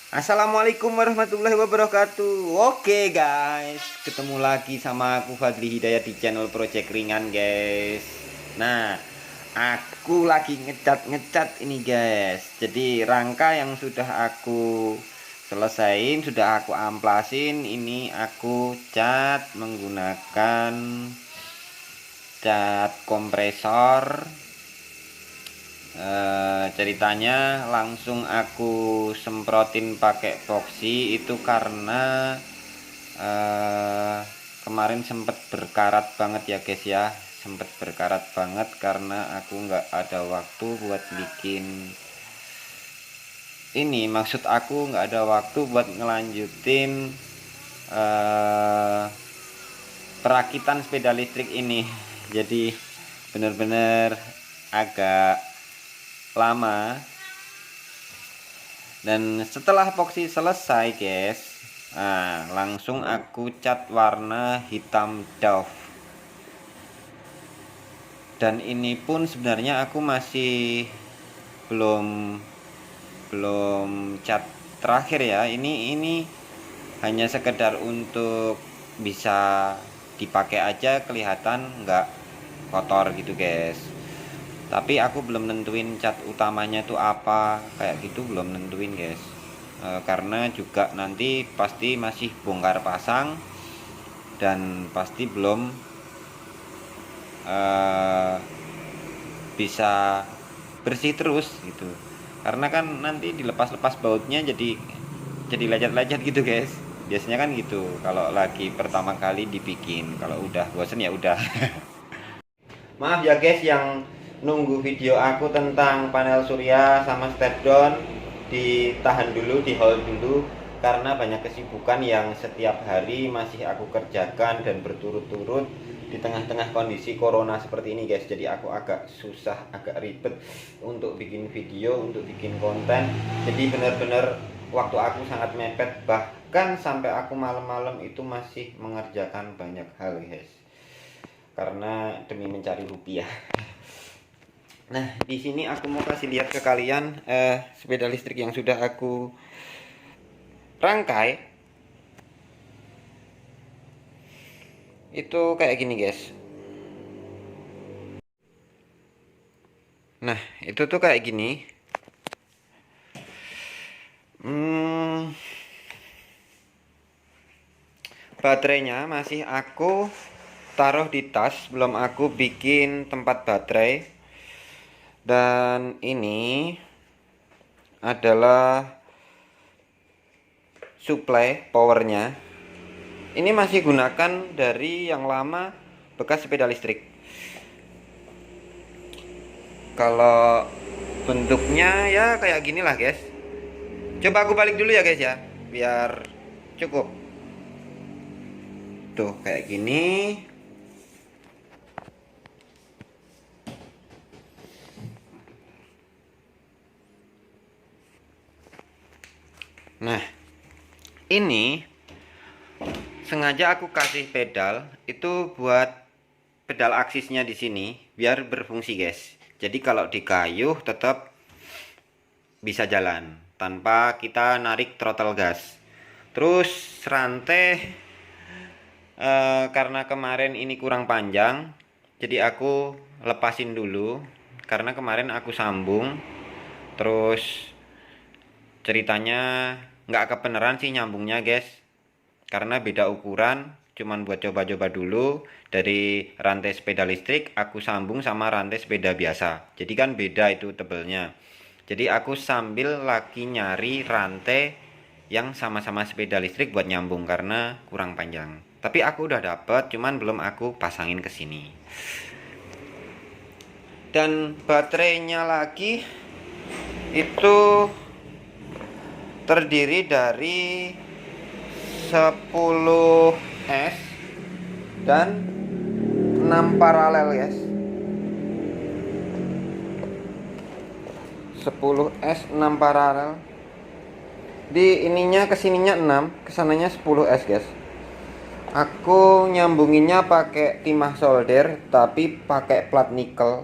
Assalamualaikum warahmatullahi wabarakatuh. Oke guys, ketemu lagi sama aku Fadli Hidayat di channel Project Ringan guys. Nah, aku lagi ngecat ini guys. Jadi rangka yang sudah aku selesain, sudah aku amplasin, ini aku cat menggunakan cat kompresor. Ceritanya langsung aku semprotin pakai epoxy itu karena kemarin sempet berkarat banget ya guys ya, sempet berkarat banget karena aku nggak ada waktu buat bikin ini, maksud aku nggak ada waktu buat ngelanjutin perakitan sepeda listrik ini. Jadi bener-bener agak lama. Dan setelah epoxy selesai guys, langsung aku cat warna hitam doff. Dan ini pun sebenarnya aku masih belum cat terakhir ya. Ini hanya sekedar untuk bisa dipakai aja, kelihatan nggak kotor gitu guys. Tapi aku belum nentuin cat utamanya tuh apa, kayak gitu belum nentuin guys. Karena juga nanti pasti masih bongkar pasang dan pasti belum bisa bersih terus gitu. Karena kan nanti dilepas-lepas bautnya jadi lecet-lecet gitu guys. Biasanya kan gitu kalau lagi pertama kali dibikin. Kalau udah bosen ya udah. Maaf ya guys yang nunggu video aku tentang panel surya sama step down, ditahan dulu, di hold dulu karena banyak kesibukan yang setiap hari masih aku kerjakan dan berturut-turut di tengah-tengah kondisi corona seperti ini guys. Jadi aku agak susah, agak ribet untuk bikin video, untuk bikin konten. Jadi benar-benar waktu aku sangat mepet, bahkan sampai aku malam-malam itu masih mengerjakan banyak hal guys, karena demi mencari rupiah. Nah, di sini aku mau kasih lihat ke kalian sepeda listrik yang sudah aku rangkai. Itu kayak gini, guys. Nah, itu tuh kayak gini. Baterainya masih aku taruh di tas, belum aku bikin tempat baterai. Dan ini adalah supply powernya. Ini masih gunakan dari yang lama bekas sepeda listrik. Kalau bentuknya ya kayak gini lah guys. Coba aku balik dulu ya guys ya, biar cukup. Tuh kayak gini. Nah, ini sengaja aku kasih pedal itu buat pedal aksisnya di sini biar berfungsi guys. Jadi kalau digayuh tetap bisa jalan tanpa kita narik throttle gas. Terus rantai karena kemarin ini kurang panjang, jadi aku lepasin dulu karena kemarin aku sambung. Terus ceritanya nggak kebenaran sih nyambungnya guys, karena beda ukuran. Cuman buat coba-coba dulu, dari rantai sepeda listrik aku sambung sama rantai sepeda biasa, jadi kan beda itu tebelnya. Jadi aku sambil lagi nyari rantai yang sama-sama sepeda listrik buat nyambung karena kurang panjang. Tapi aku udah dapet, cuman belum aku pasangin ke sini. Dan baterainya lagi itu terdiri dari 10S dan 6 paralel guys. 10S 6 paralel. Di ininya kesininya 6, kesananya 10S guys. Aku nyambunginnya pakai timah solder tapi pakai plat nikel.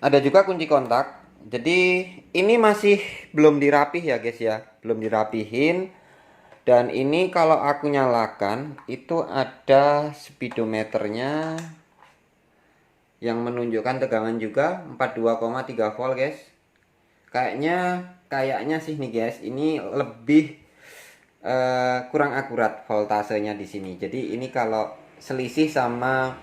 Ada juga kunci kontak. Jadi ini masih belum dirapih ya guys ya, belum dirapihin. Dan ini kalau aku nyalakan itu ada speedometernya yang menunjukkan tegangan juga 42,3 volt guys. Kayaknya sih nih guys, ini lebih kurang akurat voltasenya di sini. Jadi ini kalau selisih sama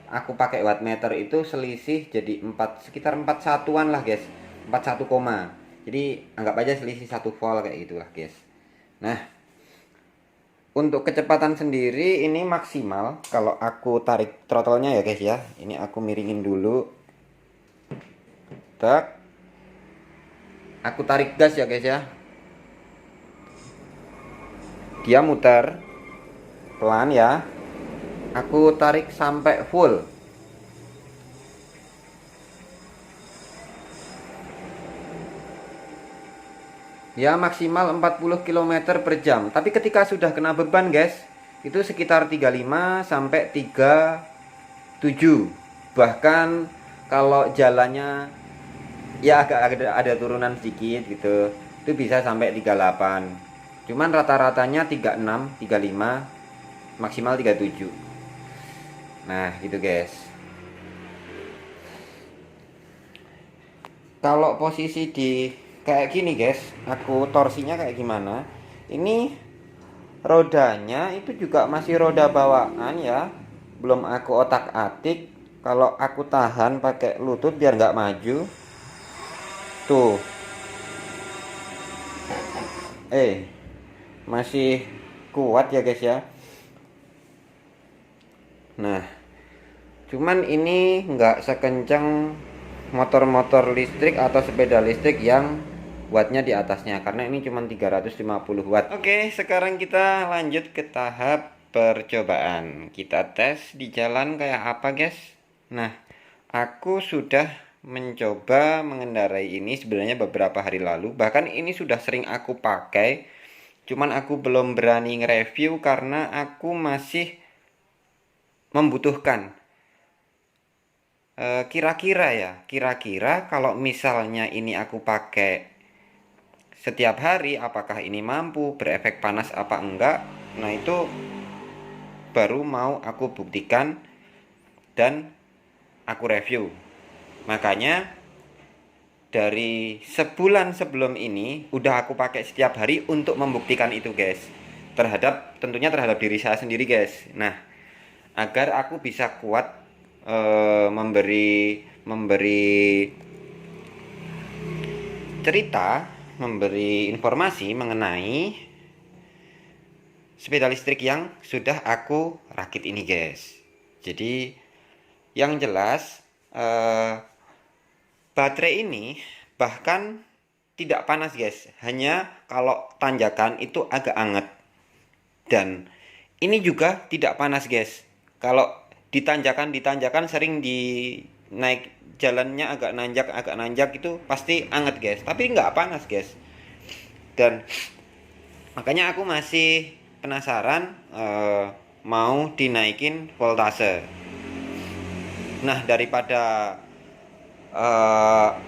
aku pakai wattmeter itu selisih jadi sekitar 4 satuan lah guys, 41 koma. Jadi anggap aja selisih 1 volt kayak gitulah guys. Nah, untuk kecepatan sendiri ini maksimal kalau aku tarik throttle-nya ya guys ya. Ini aku miringin dulu. Tak. Aku tarik gas ya guys ya. Dia muter pelan ya. Aku tarik sampai full. Ya maksimal 40 km per jam. Tapi ketika sudah kena beban guys, itu sekitar 35 sampai 37. Bahkan kalau jalannya ya agak ada turunan sedikit gitu, itu bisa sampai 38. Cuman rata-ratanya 36, 35, maksimal 37. Nah, gitu guys. Kalau posisi di kayak gini guys, aku torsinya kayak gimana? Ini rodanya itu juga masih roda bawaan ya, belum aku otak-atik. Kalau aku tahan pakai lutut biar nggak maju, tuh, masih kuat ya guys ya. Nah, cuman ini nggak sekencang motor-motor listrik atau sepeda listrik yang wattnya di atasnya, karena ini cuma 350 watt. Oke, sekarang kita lanjut ke tahap percobaan. Kita tes di jalan kayak apa guys. Nah, aku sudah mencoba mengendarai ini sebenarnya beberapa hari lalu. Bahkan ini sudah sering aku pakai, cuman aku belum berani nge-review karena aku masih membutuhkan. Kira-kira kalau misalnya ini aku pakai setiap hari, apakah ini mampu berefek panas apa enggak? Nah, itu baru mau aku buktikan dan aku review. Makanya dari sebulan sebelum ini udah aku pakai setiap hari untuk membuktikan itu guys. Tentunya terhadap diri saya sendiri guys. Nah, agar aku bisa kuat memberi cerita, memberi informasi mengenai sepeda listrik yang sudah aku rakit ini guys. Jadi yang jelas baterai ini bahkan tidak panas guys, hanya kalau tanjakan itu agak anget. Dan ini juga tidak panas guys, kalau ditanjakan sering di naik jalannya agak nanjak itu pasti anget guys, tapi nggak panas guys. Dan makanya aku masih penasaran mau dinaikin voltase. Nah, daripada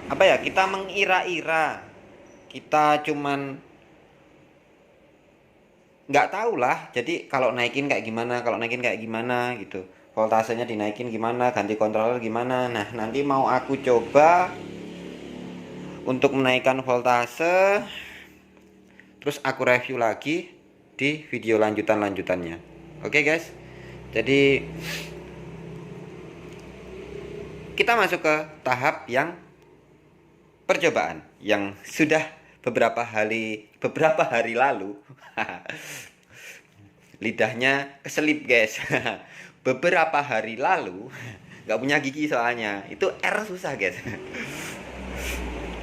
apa ya, kita mengira-ira, kita cuman nggak tahu lah. Jadi kalau naikin kayak gimana gitu, voltasenya dinaikin gimana, ganti controller gimana. Nah, nanti mau aku coba untuk menaikkan voltase, terus aku review lagi di video lanjutannya. Oke guys, jadi kita masuk ke tahap yang percobaan yang sudah beberapa hari lalu lidahnya keselip guys. Beberapa hari lalu, nggak punya gigi soalnya, itu R susah guys.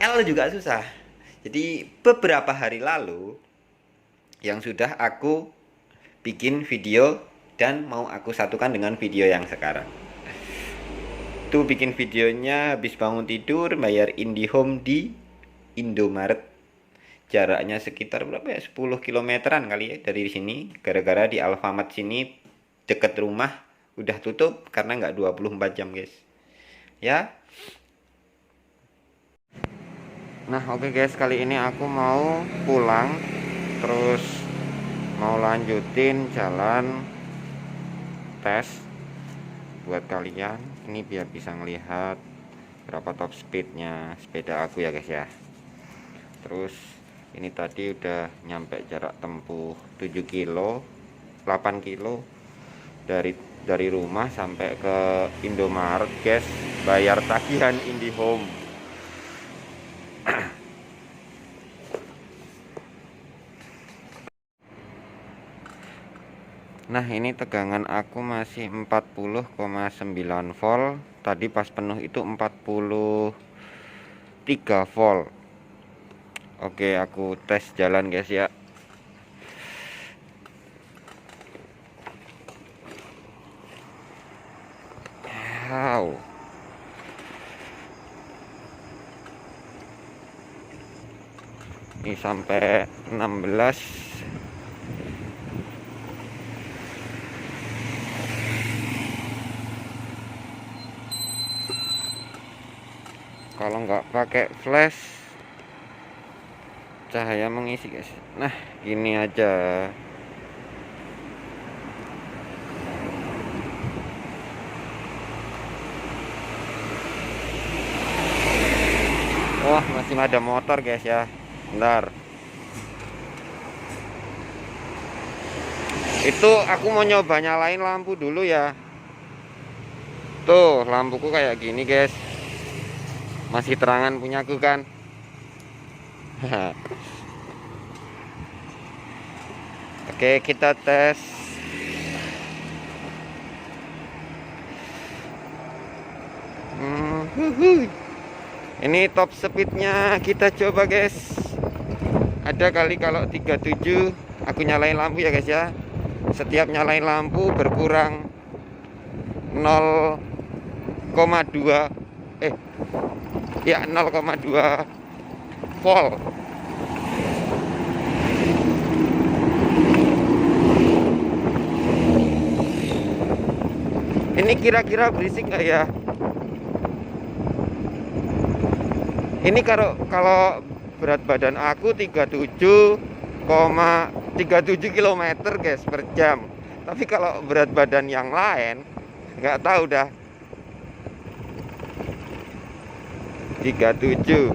L juga susah. Jadi beberapa hari lalu yang sudah aku bikin video dan mau aku satukan dengan video yang sekarang. Tuh, bikin videonya habis bangun tidur, bayar IndiHome di Indomaret. Jaraknya sekitar berapa ya, 10 kilometeran kali ya dari sini. Gara-gara di Alfamart sini deket rumah udah tutup karena nggak 24 jam guys. Ya, Nah oke guys, kali ini aku mau pulang, terus mau lanjutin jalan tes buat kalian ini biar bisa ngelihat berapa top speednya sepeda aku ya guys ya. Terus ini tadi udah nyampe jarak tempuh 7 kilo 8 kilo dari rumah sampai ke Indomaret guys, bayar tagihan IndiHome. Nah ini tegangan aku masih 40,9 volt. Tadi pas penuh itu 43 volt. Oke aku tes jalan guys ya. Wow. Ini sampai 16. Kalau nggak pakai flash cahaya mengisi guys. Nah gini aja. Wah masih ada motor guys ya. Bentar. Itu aku mau nyoba nyalain lampu dulu ya. Tuh lampuku kayak gini guys. Masih terangan punyaku kan. Oke kita tes. Ini top speednya kita coba guys. Ada kali kalau 37 aku nyalain lampu ya guys ya. Setiap nyalain lampu berkurang 0,2 ya 0,2 volt. Ini kira-kira berisik nggak ya? Ini kalau berat badan aku 37,37 km guys per jam. Tapi kalau berat badan yang lain nggak tahu dah. 37.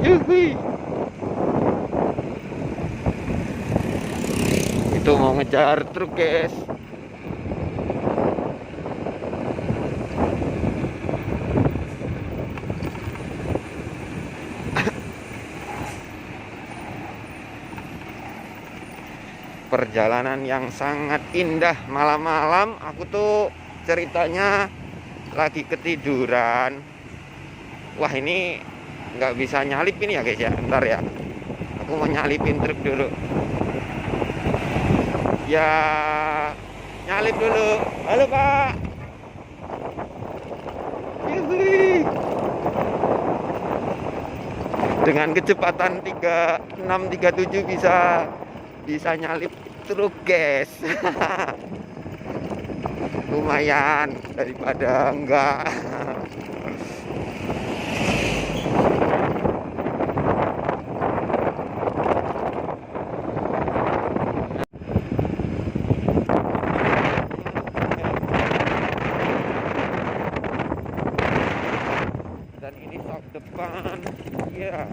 Yuhui. Itu mau ngejar truk guys. Perjalanan yang sangat indah malam-malam. Aku tuh ceritanya lagi ketiduran. Wah ini nggak bisa nyalip ini ya guys ya. Bentar ya, aku mau nyalipin truk dulu ya. Nyalip dulu. Halo pak. Yuhui. Dengan kecepatan 36-37 bisa nyalip truk guys. Lumayan daripada enggak. Dan ini sok depan ya.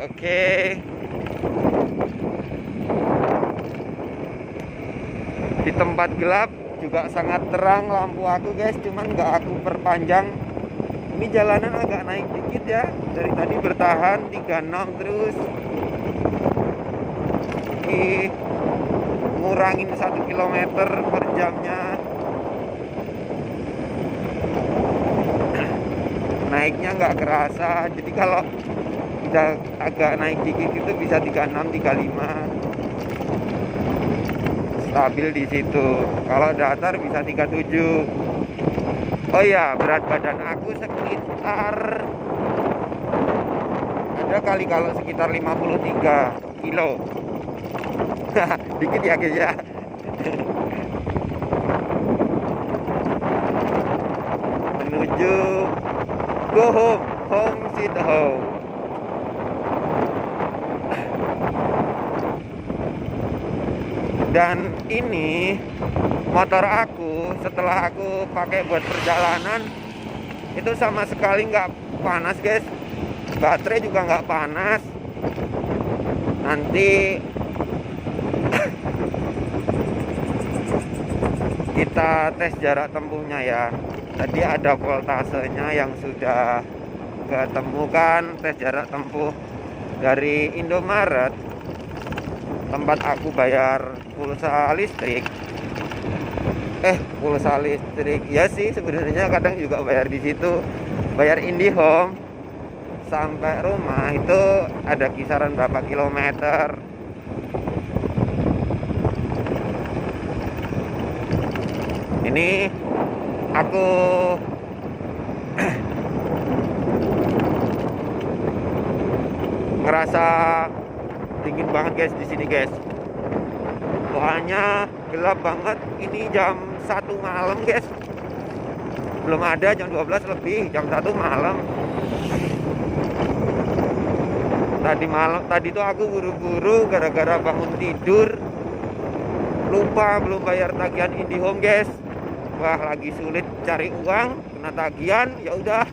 Oke. Di tempat gelap juga sangat terang lampu aku guys, cuman nggak aku perpanjang. Ini jalanan agak naik dikit ya. Dari tadi bertahan 36 terus. Ini ngurangin 1 km per jamnya. Naiknya nggak kerasa. Jadi kalau udah agak naik dikit itu bisa 36, 35. stabil di situ. Kalau datar bisa 37. Oh iya, berat badan aku sekitar ada kali kalau sekitar 53 kilo. Dikit ya guys ya. Menuju go home, home sweet home. Dan ini motor aku setelah aku pakai buat perjalanan itu sama sekali nggak panas guys, baterai juga nggak panas. Nanti kita tes jarak tempuhnya ya. Tadi ada voltasenya yang sudah ketemukan, tes jarak tempuh dari Indomaret tempat aku bayar pulsa listrik. Pulsa listrik ya sih, sebenarnya kadang juga bayar di situ, bayar IndiHome sampai rumah itu ada kisaran berapa kilometer. Ini aku ngerasa dingin banget guys di sini guys. Soalnya gelap banget. Ini jam 1 malam guys. Belum ada jam 12 lebih, jam 1 malam. Tadi tuh aku buru-buru gara-gara bangun tidur. Lupa belum bayar tagihan IndiHome guys. Wah, lagi sulit cari uang, kena tagihan, ya udah.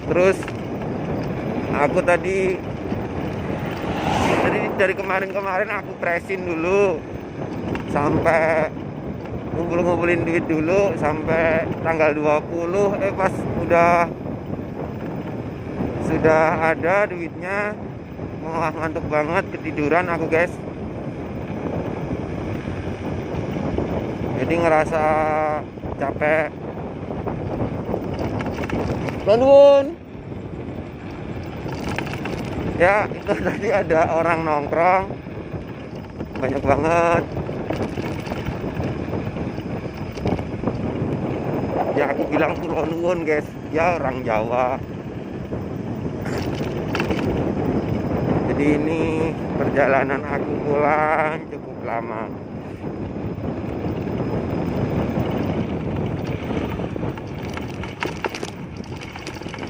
Terus aku tadi dari kemarin aku presin dulu sampai ngumpulin duit dulu sampai tanggal 20. Pas sudah ada duitnya, wah ngantuk banget, ketiduran aku guys. Jadi ngerasa capek. Bangun. Ya, itu tadi ada orang nongkrong banyak banget. Ya aku bilang kula nuwun guys, ya orang Jawa. Jadi ini perjalanan aku pulang cukup lama.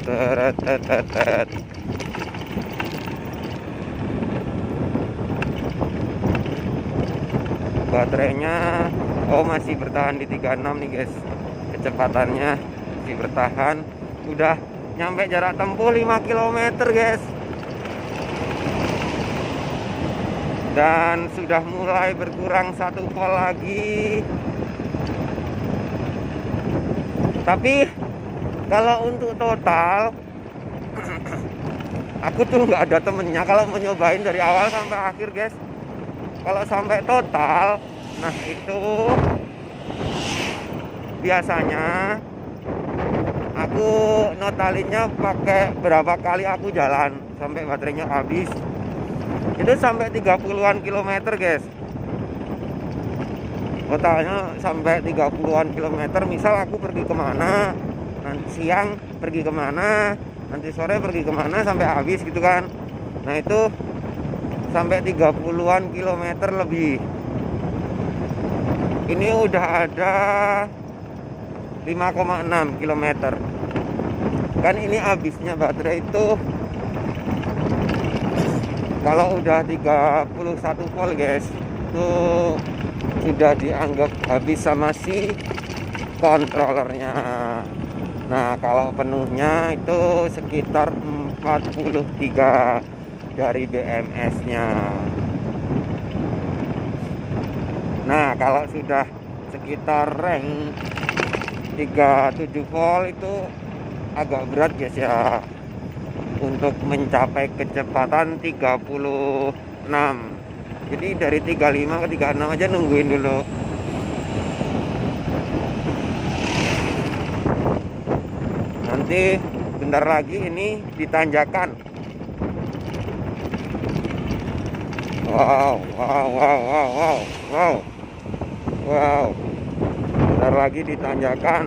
Teret. Baterainya masih bertahan di 36 nih guys. Kecepatannya masih bertahan. Udah nyampe jarak tempuh 5 km guys. Dan sudah mulai berkurang 1 volt lagi. Tapi kalau untuk total aku tuh nggak ada temennya kalau mau nyobain dari awal sampai akhir guys. Kalau sampai total, nah itu biasanya aku notalinnya pakai berapa kali aku jalan sampai baterainya habis. Itu sampai 30-an kilometer guys. Totalnya sampai 30-an kilometer. Misal aku pergi kemana, nanti siang pergi kemana, nanti sore pergi kemana sampai habis gitu kan. Nah itu sampai 30-an kilometer lebih. Ini udah ada 5,6 kilometer. Kan ini habisnya baterai itu kalau udah 31 volt guys, itu sudah dianggap habis sama si kontrolernya. Nah kalau penuhnya itu sekitar 43 dari BMS-nya. Nah kalau sudah sekitar rank 37 volt itu agak berat guys ya, untuk mencapai kecepatan 36. Jadi dari 35 ke 36 aja nungguin dulu. Nanti bentar lagi ini ditanjakan. Wow, wow, wow, wow, wow, wow, wow. Bentar lagi ditanjakan.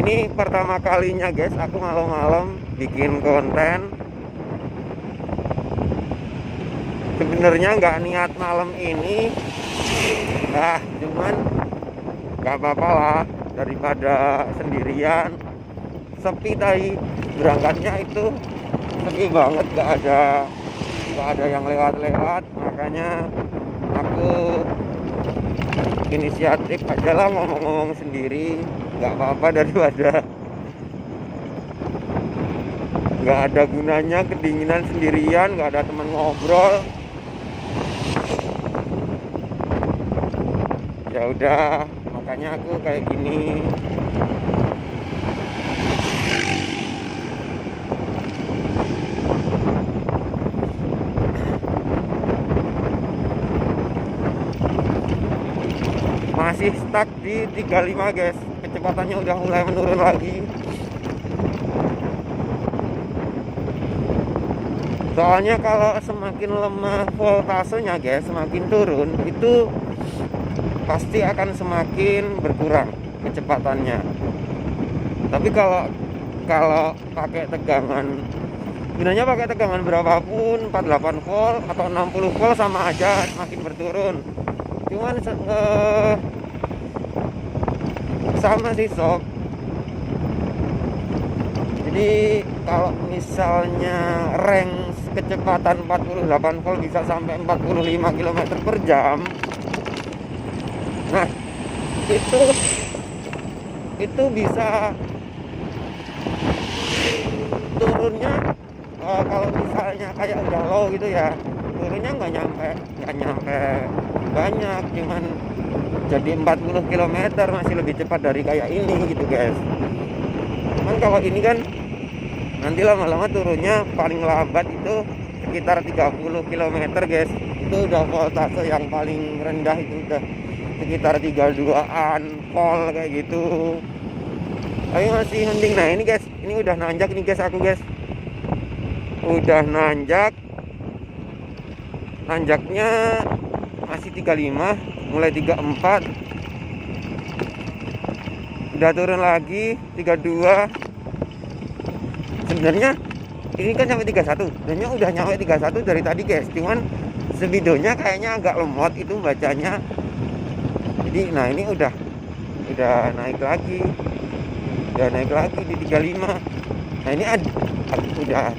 Ini pertama kalinya guys aku malam-malam bikin konten. Sebenarnya nggak niat malam ini, cuman nggak apa-apa lah, daripada sendirian sepi tadi. Berangkatnya itu sepi banget, nggak ada yang lewat-lewat, makanya aku inisiatif aja lah ngomong-ngomong sendiri. Nggak apa-apa daripada nggak ada gunanya kedinginan sendirian, nggak ada teman ngobrol. Ya udah, makanya aku kayak gini. Masih stuck di 35 guys, kecepatannya udah mulai menurun lagi. Soalnya kalau semakin lemah voltasenya guys, semakin turun, itu pasti akan semakin berkurang kecepatannya. Tapi kalau pakai tegangan, gunanya pakai tegangan berapapun, 48 volt atau 60 volt sama aja, semakin berturun. Cuman sama sih sob. Jadi kalau misalnya range kecepatan 48 volt bisa sampai 45 km per jam, nah itu bisa turunnya, kalau misalnya kayak udah low gitu ya, turunnya nggak nyampe banyak, cuman jadi 40 km, masih lebih cepat dari kayak ini gitu guys. Cuman kalau ini kan nanti lama-lama turunnya paling lambat itu sekitar 30 km guys. Itu udah voltase yang paling rendah, itu udah sekitar 32an volt kayak gitu. Tapi masih mending. Nah ini guys, ini udah nanjak nih guys, aku guys udah nanjaknya masih 35, mulai 34, udah turun lagi 32. Sebenarnya ini kan sampai 31, sebenarnya udah nyampe 31 dari tadi guys, cuman videonya kayaknya agak lemot itu bacanya. Jadi nah ini udah naik lagi di 35. Nah ini udah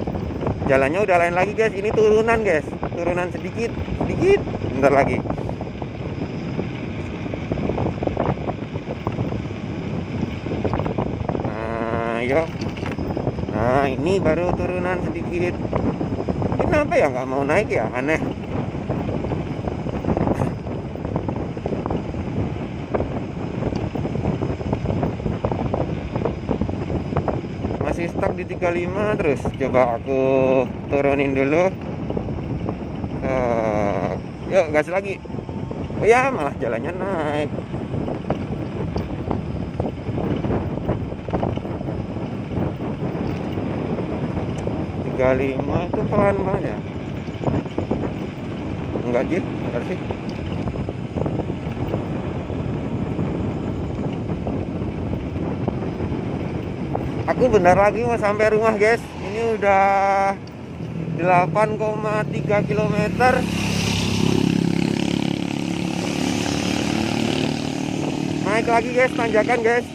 jalannya udah lain lagi guys. Ini turunan guys, turunan sedikit bentar lagi. Nah yuk, nah ini baru turunan sedikit. Kenapa ya nggak mau naik ya, aneh. Masih stuck di 35 terus. Coba aku turunin dulu. Yuk gas lagi. Oh ya, malah jalannya naik. lima itu pelan banget ya. Enggak sih, benar sih. Aku benar lagi mau sampai rumah guys. Ini udah 8,3 km. Naik lagi guys, tanjakan guys.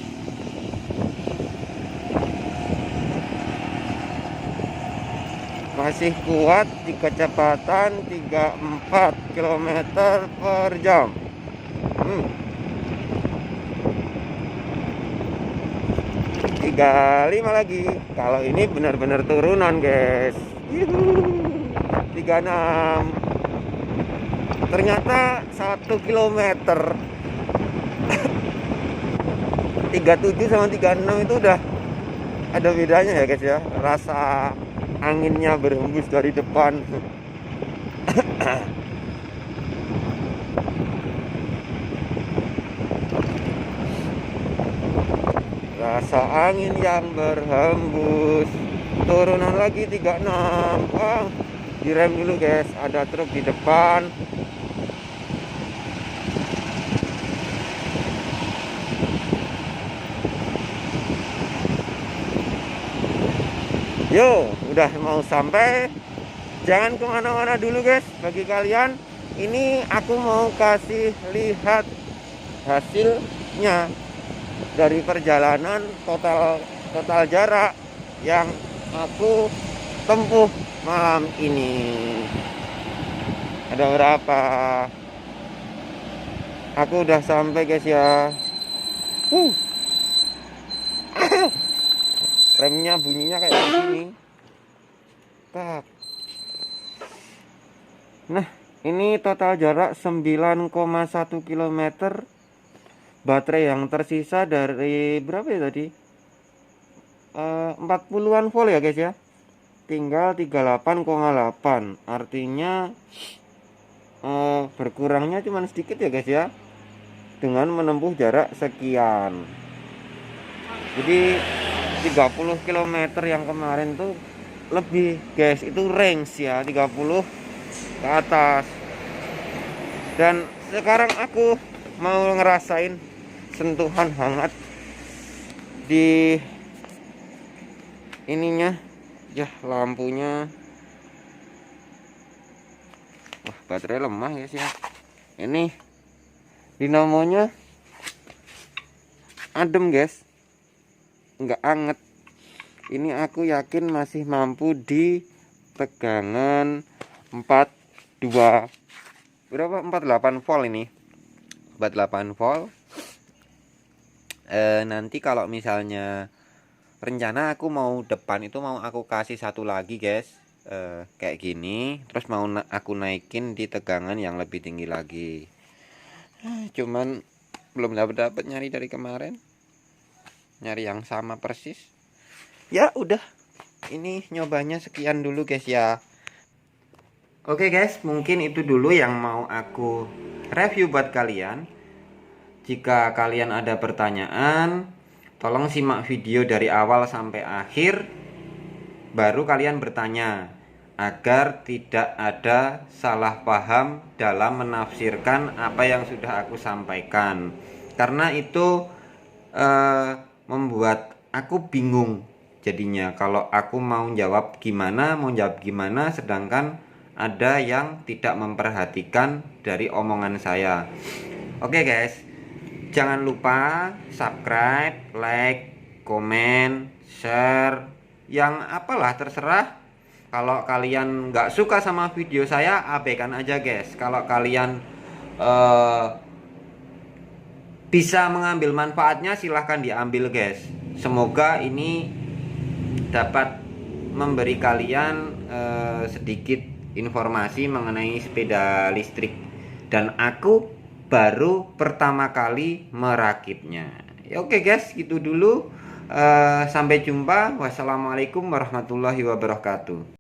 Masih kuat di kecepatan 34 km per jam. 35 lagi. Kalau ini benar-benar turunan guys. 36. Ternyata 1 kilometer 37 sama 36 itu udah ada bedanya ya guys ya. Rasa anginnya berhembus dari depan. Rasa angin yang berhembus turunan lagi 36. Oh, direm dulu guys, ada truk di depan. Yo, udah mau sampai. Jangan kemana-mana dulu guys. Bagi kalian, ini aku mau kasih lihat hasilnya dari perjalanan total jarak yang aku tempuh malam ini. Ada berapa? Aku udah sampai guys ya. Remnya bunyinya kayak gini. Tak. Nah, ini total jarak 9,1 km. Baterai yang tersisa dari berapa ya tadi? 40-an volt ya guys ya. Tinggal 38,8. Artinya berkurangnya cuma sedikit ya guys ya, dengan menempuh jarak sekian. Jadi 30 km yang kemarin tuh lebih guys, itu range ya 30 ke atas. Dan sekarang aku mau ngerasain sentuhan hangat di ininya ya, lampunya. Wah, baterai lemah guys ya. Ini dinamonya adem guys, nggak anget. Ini aku yakin masih mampu di tegangan 42 berapa, 48 volt ini, 48 volt. Nanti kalau misalnya rencana aku mau depan itu mau aku kasih satu lagi guys, kayak gini, terus mau aku naikin di tegangan yang lebih tinggi lagi. Cuman belum dapat nyari dari kemarin, nyari yang sama persis. Ya udah, ini nyobanya sekian dulu guys ya. Oke guys, mungkin itu dulu yang mau aku review buat kalian. Jika kalian ada pertanyaan, tolong simak video dari awal sampai akhir, baru kalian bertanya, agar tidak ada salah paham dalam menafsirkan apa yang sudah aku sampaikan. Karena itu membuat aku bingung jadinya, kalau aku mau jawab gimana, sedangkan ada yang tidak memperhatikan dari omongan saya. Oke guys, jangan lupa subscribe, like, komen, share, yang apalah terserah. Kalau kalian nggak suka sama video saya, abaikan aja guys. Kalau kalian bisa mengambil manfaatnya, silahkan diambil guys. Semoga ini dapat memberi kalian sedikit informasi mengenai sepeda listrik, dan aku baru pertama kali merakitnya. Oke guys, gitu dulu. Sampai jumpa. Wassalamualaikum warahmatullahi wabarakatuh.